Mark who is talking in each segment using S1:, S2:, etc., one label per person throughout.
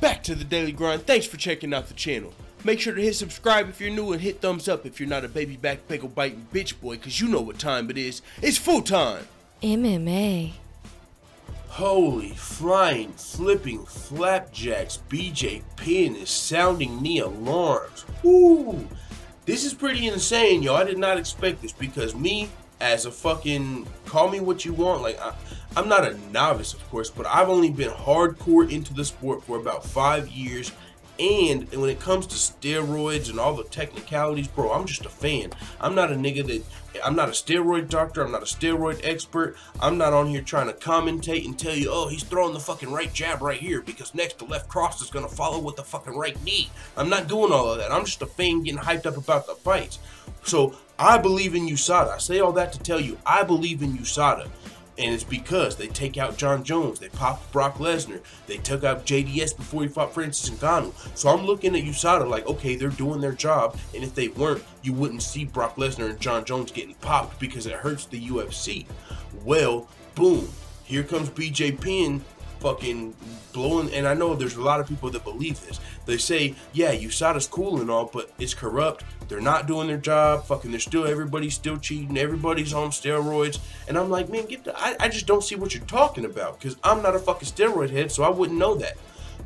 S1: back to the Daily Grind. Thanks for checking out the channel. Make sure to hit subscribe if you're new and hit thumbs up if you're not a baby back bagel biting bitch boy, cause you know what time it is. It's full time.
S2: MMA.
S1: Holy flying flipping flapjacks, BJ Penn is sounding the alarms. Woo! This is pretty insane, yo. I did not expect this because me, as a fucking, call me what you want, like I'm not a novice, of course, but I've only been hardcore into the sport for about 5 years. And when it comes to steroids and all the technicalities, bro, I'm just a fan. I'm not a nigga that, I'm not a steroid doctor. I'm not a steroid expert. I'm not on here trying to commentate and tell you, oh, he's throwing the fucking right jab right here because next the left cross is going to follow with the fucking right knee. I'm not doing all of that. I'm just a fan getting hyped up about the fights. So I believe in USADA. I say all that to tell you, I believe in USADA. And it's because they take out Jon Jones, they popped Brock Lesnar, they took out JDS before he fought Francis Ngannou. So I'm looking at USADA like, okay, they're doing their job, and if they weren't, you wouldn't see Brock Lesnar and Jon Jones getting popped because it hurts the UFC. Well, boom, here comes BJ Penn fucking blowing, and I know there's a lot of people that believe this. They say, yeah, USADA's cool and all, but it's corrupt. They're not doing their job. Fucking, everybody's still cheating. Everybody's on steroids. And I'm like, man, I just don't see what you're talking about because I'm not a fucking steroid head, so I wouldn't know that.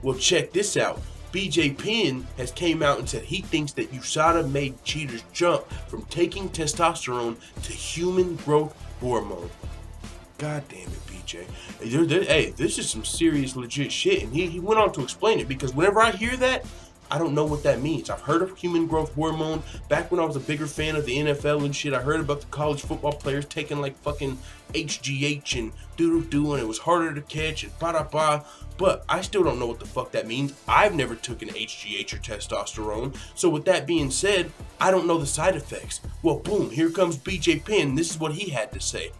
S1: Well, check this out. BJ Penn has came out and said he thinks that USADA made cheaters jump from taking testosterone to human growth hormone. God damn it, BJ. Hey, this is some serious, legit shit. And he went on to explain it because whenever I hear that, I don't know what that means. I've heard of human growth hormone. Back when I was a bigger fan of the NFL and shit, I heard about the college football players taking like fucking HGH and doo-doo-doo, and it was harder to catch and ba-da-ba. But I still don't know what the fuck that means. I've never taken HGH or testosterone. So with that being said, I don't know the side effects. Well, boom, here comes BJ Penn. This is what he had to say.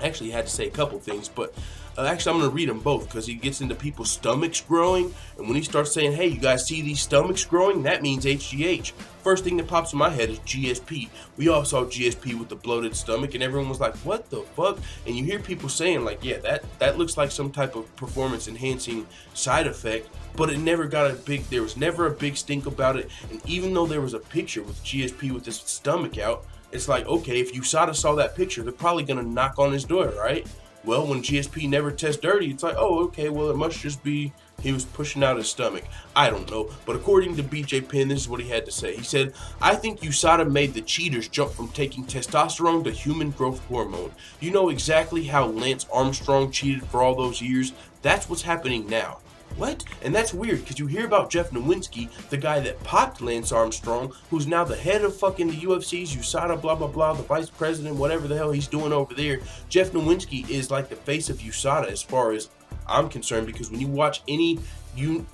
S1: Actually, he had to say a couple things, but actually, I'm going to read them both because he gets into people's stomachs growing. And when he starts saying, hey, you guys see these stomachs growing? That means HGH. First thing that pops in my head is GSP. We all saw GSP with the bloated stomach, and everyone was like, what the fuck? And you hear people saying, like, yeah, that looks like some type of performance-enhancing side effect, but it never got there was never a big stink about it. And even though there was a picture with GSP with his stomach out, it's like, okay, if USADA saw that picture, they're probably going to knock on his door, right? Well, when GSP never tests dirty, it's like, oh, okay, well, it must just be he was pushing out his stomach. I don't know. But according to BJ Penn, this is what he had to say. He said, I think USADA made the cheaters jump from taking testosterone to human growth hormone. You know exactly how Lance Armstrong cheated for all those years? That's what's happening now. What? And that's weird because you hear about Jeff Nowinski, the guy that popped Lance Armstrong, who's now the head of fucking the UFC's USADA, blah, blah, blah, the vice president, whatever the hell he's doing over there. Jeff Nowinski is like the face of USADA as far as I'm concerned, because when you watch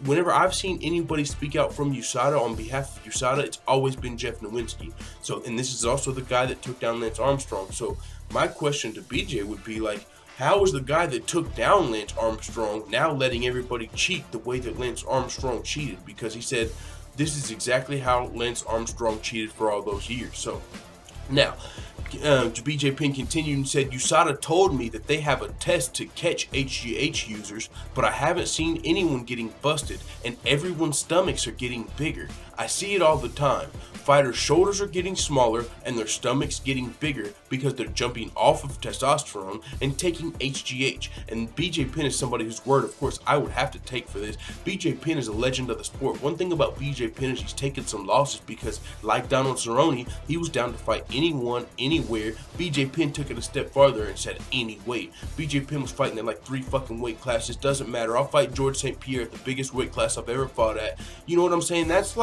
S1: whenever I've seen anybody speak out from USADA on behalf of USADA, it's always been Jeff Nowinski. So, and this is also the guy that took down Lance Armstrong. So my question to BJ would be like, how is the guy that took down Lance Armstrong now letting everybody cheat the way that Lance Armstrong cheated? Because he said this is exactly how Lance Armstrong cheated for all those years. So now, BJ Penn continued and said, USADA told me that they have a test to catch HGH users, but I haven't seen anyone getting busted, and everyone's stomachs are getting bigger. I see it all the time. Fighters' shoulders are getting smaller and their stomachs getting bigger because they're jumping off of testosterone and taking HGH. And BJ Penn is somebody whose word, of course, I would have to take for this. BJ Penn is a legend of the sport. One thing about BJ Penn is he's taken some losses because, like Donald Cerrone, he was down to fight anyone, anywhere. BJ Penn took it a step farther and said any weight. BJ Penn was fighting at like 3 fucking weight classes. Doesn't matter. I'll fight George St. Pierre at the biggest weight class I've ever fought at. You know what I'm saying? That's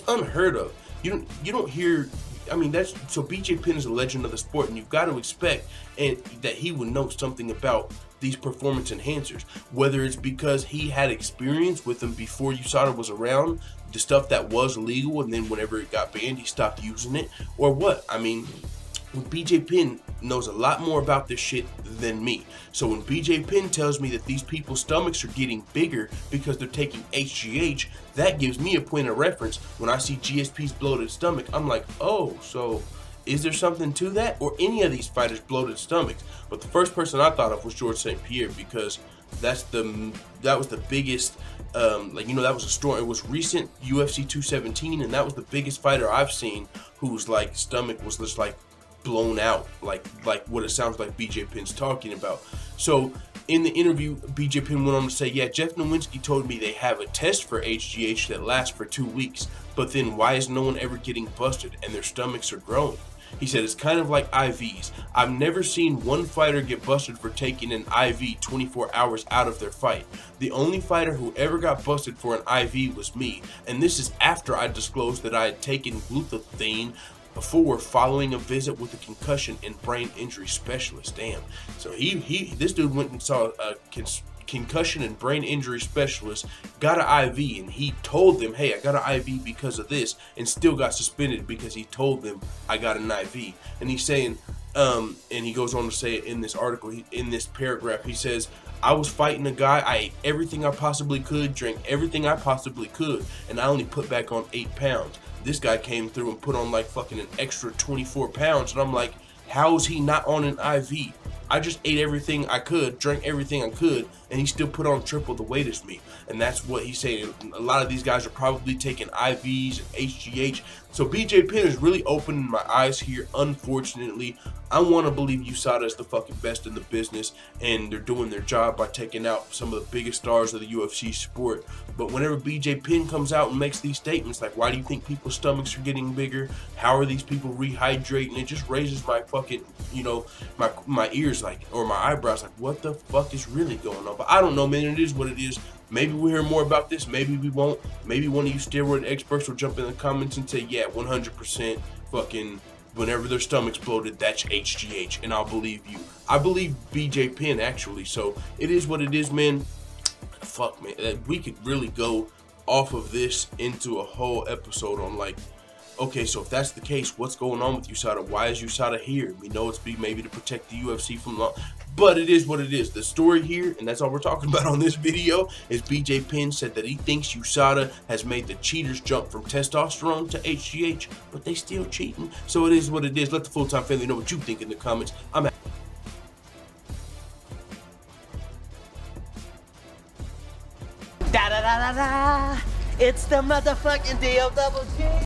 S1: unheard of. You don't hear, I mean, so BJ Penn is a legend of the sport, and you've got to expect that he would know something about these performance enhancers, whether it's because he had experience with them before USADA was around, the stuff that was legal, and then whenever it got banned, he stopped using it, or what. I mean, BJ Penn knows a lot more about this shit than me. So when BJ Penn tells me that these people's stomachs are getting bigger because they're taking HGH, that gives me a point of reference. When I see GSP's bloated stomach, I'm like, oh, so Is there something to that? Or any of these fighters bloated stomachs? But the first person I thought of was George St. Pierre, because that was the biggest, like, you know, that was a story. It was recent UFC 217, and that was the biggest fighter I've seen whose like stomach was just like blown out, like what it sounds like BJ Penn's talking about. So in the interview, BJ Penn went on to say, yeah, Jeff Nowinski told me they have a test for HGH that lasts for 2 weeks, but then why is no one ever getting busted and their stomachs are growing? He said it's kind of like IVs. I've never seen one fighter get busted for taking an IV 24 hours out of their fight. The only fighter who ever got busted for an IV was me, and this is after I disclosed that I had taken glutathione before, following a visit with a concussion and brain injury specialist. Damn. So this dude went and saw a concussion and brain injury specialist, got an IV, and he told them, hey, I got an IV because of this, and still got suspended because he told them I got an IV. And he's saying, and he goes on to say it in this article, in this paragraph, he says, I was fighting a guy, I ate everything I possibly could, drank everything I possibly could, and I only put back on 8 pounds. This guy came through and put on like fucking an extra 24 pounds, and I'm like, how is he not on an IV? I just ate everything I could, drank everything I could, and he still put on triple the weight as me. And that's what he's saying. A lot of these guys are probably taking IVs and HGH. So BJ Penn is really opening my eyes here, unfortunately. I want to believe USADA is the fucking best in the business, and they're doing their job by taking out some of the biggest stars of the UFC sport. But whenever BJ Penn comes out and makes these statements like, why do you think people's stomachs are getting bigger? How are these people rehydrating? It just raises my fucking, you know, my ears, like, or my eyebrows, like, what the fuck is really going on? But I don't know, man. It is what it is. Maybe we'll hear more about this. Maybe we won't. Maybe one of you steroid experts will jump in the comments and say, yeah, 100% fucking whenever their stomach's bloated, that's HGH, and I'll believe you. I believe BJ Penn, actually. So it is what it is, man. Fuck, man. We could really go off of this into a whole episode on, like, okay, so if that's the case, what's going on with USADA? Why is USADA here? We know it's maybe to protect the UFC from law, but it is what it is. The story here, and that's all we're talking about on this video, is BJ Penn said that he thinks USADA has made the cheaters jump from testosterone to HGH, but they still cheating. So it is what it is. Let the full-time family know what you think in the comments. I'm out.
S2: Da da da da da! It's the motherfucking DOWG!